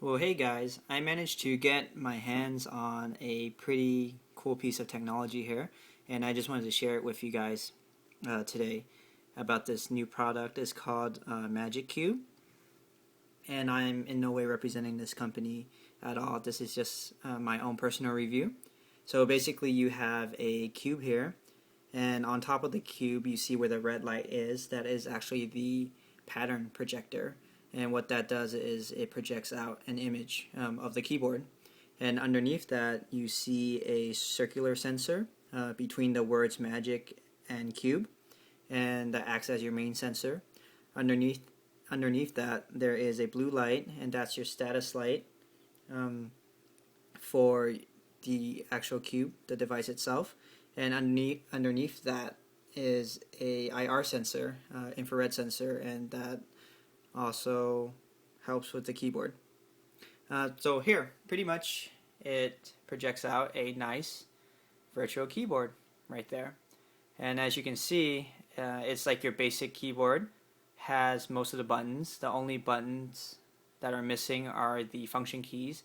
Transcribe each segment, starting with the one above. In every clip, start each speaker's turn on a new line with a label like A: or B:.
A: Well, hey guys, I managed to get my hands on a pretty cool piece of technology here, and I just wanted to share it with you guys today about this new product. It's called Magic Cube, and I'm in no way representing this company at all. This is just my own personal review. So basically, you have a cube here, and on top of the cube, you see where the red light is. That is actually the pattern projector. And what that does is it projects out an image of the keyboard. And underneath that, you see a circular sensor between the words magic and cube, and that acts as your main sensor. Underneath that, there is a blue light, and that's your status light for the actual cube, the device itself. And underneath that is a IR sensor, infrared sensor, and that also helps with the keyboard. So here, pretty much it projects out a nice virtual keyboard right there. And as you can see, it's like your basic keyboard, has most of the buttons. The only buttons that are missing are the function keys,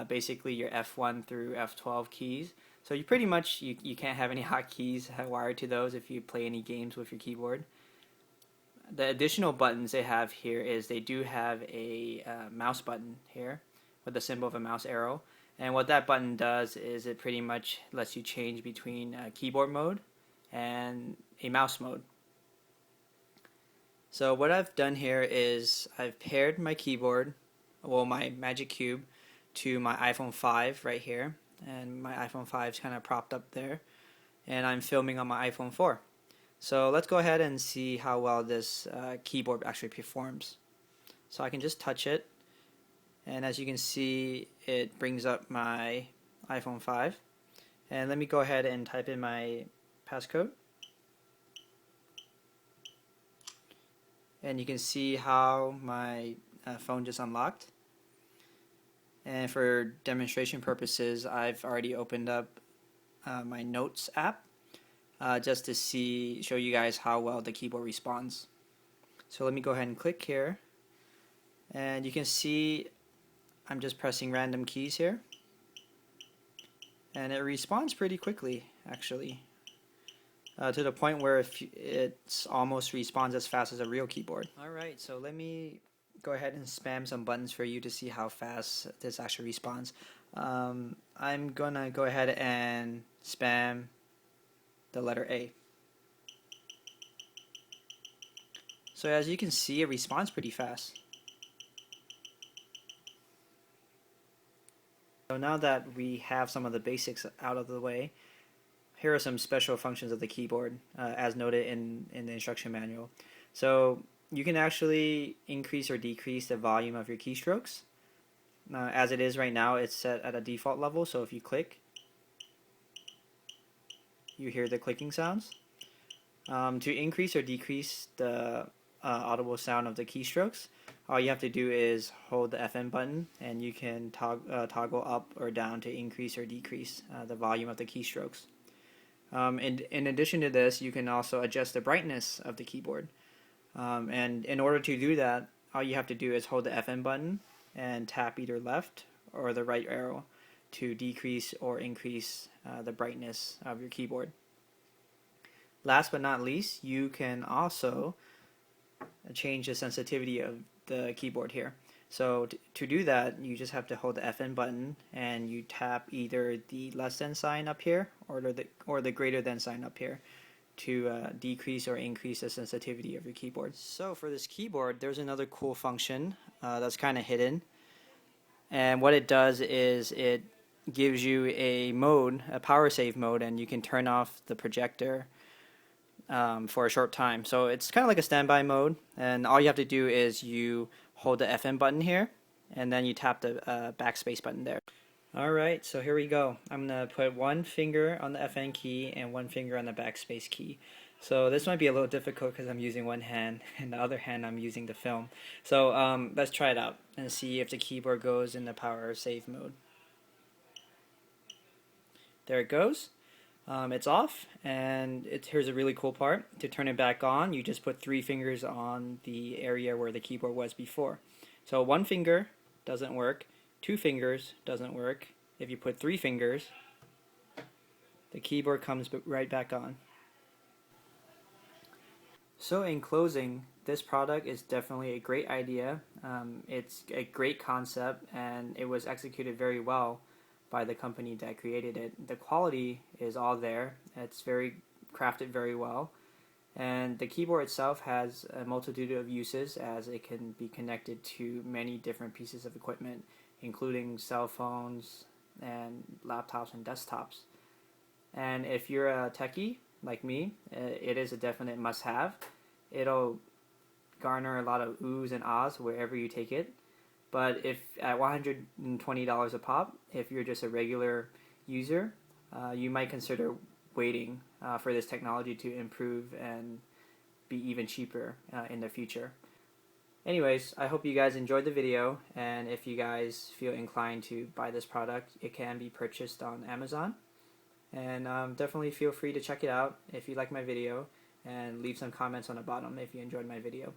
A: basically your F1 through F12 keys. So you pretty much, you can't have any hotkeys wired to those if you play any games with your keyboard. The additional buttons they have here is they do have a mouse button here with the symbol of a mouse arrow, and what that button does is it pretty much lets you change between keyboard mode and a mouse mode. So what I've done here is I've paired my keyboard, well, my Magic Cube, to my iPhone 5 right here, and my iPhone 5 is kind of propped up there, and I'm filming on my iPhone 4. So let's go ahead and see how well this keyboard actually performs. So I can just touch it, and as you can see, it brings up my iPhone 5. And let me go ahead and type in my passcode. And you can see how my phone just unlocked. And for demonstration purposes, I've already opened up my Notes app. Just to show you guys how well the keyboard responds. So let me go ahead and click here, and you can see I'm just pressing random keys here, and it responds pretty quickly actually, to the point where it almost responds as fast as a real keyboard. Alright, so let me go ahead and spam some buttons for you to see how fast this actually responds. I'm gonna go ahead and spam the letter A. So as you can see, it responds pretty fast. So now that we have some of the basics out of the way, here are some special functions of the keyboard as noted in the instruction manual. So you can actually increase or decrease the volume of your keystrokes. As it is right now, it's set at a default level, so if you click, you hear the clicking sounds. To increase or decrease the audible sound of the keystrokes, all you have to do is hold the FM button, and you can toggle up or down to increase or decrease the volume of the keystrokes. In addition to this, you can also adjust the brightness of the keyboard. And in order to do that, all you have to do is hold the FM button and tap either left or the right arrow to decrease or increase the brightness of your keyboard. Last but not least, you can also change the sensitivity of the keyboard here. So to do that, you just have to hold the FN button and you tap either the less than sign up here or the greater than sign up here to decrease or increase the sensitivity of your keyboard. So for this keyboard, there's another cool function that's kind of hidden, and what it does is it gives you a mode, a power save mode, and you can turn off the projector for a short time. So it's kind of like a standby mode, and all you have to do is you hold the FM button here, and then you tap the backspace button there. Alright, so here we go. I'm going to put one finger on the FN key and one finger on the backspace key. So this might be a little difficult because I'm using one hand, and the other hand I'm using the film. So let's try it out and see if the keyboard goes in the power save mode. There it goes. It's off, and here's a really cool part. To turn it back on, you just put 3 fingers on the area where the keyboard was before. So one finger doesn't work. 2 fingers doesn't work. If you put 3 fingers, the keyboard comes right back on. So in closing, this product is definitely a great idea. It's a great concept, and it was executed very well by the company that created it. The quality is all there. It's very crafted very well. And the keyboard itself has a multitude of uses, as it can be connected to many different pieces of equipment, including cell phones and laptops and desktops. And if you're a techie like me, it is a definite must-have. It'll garner a lot of oohs and ahs wherever you take it. But if at $120 a pop, if you're just a regular user, you might consider waiting for this technology to improve and be even cheaper in the future. Anyways, I hope you guys enjoyed the video, and if you guys feel inclined to buy this product, it can be purchased on Amazon. And definitely feel free to check it out if you like my video, and leave some comments on the bottom if you enjoyed my video.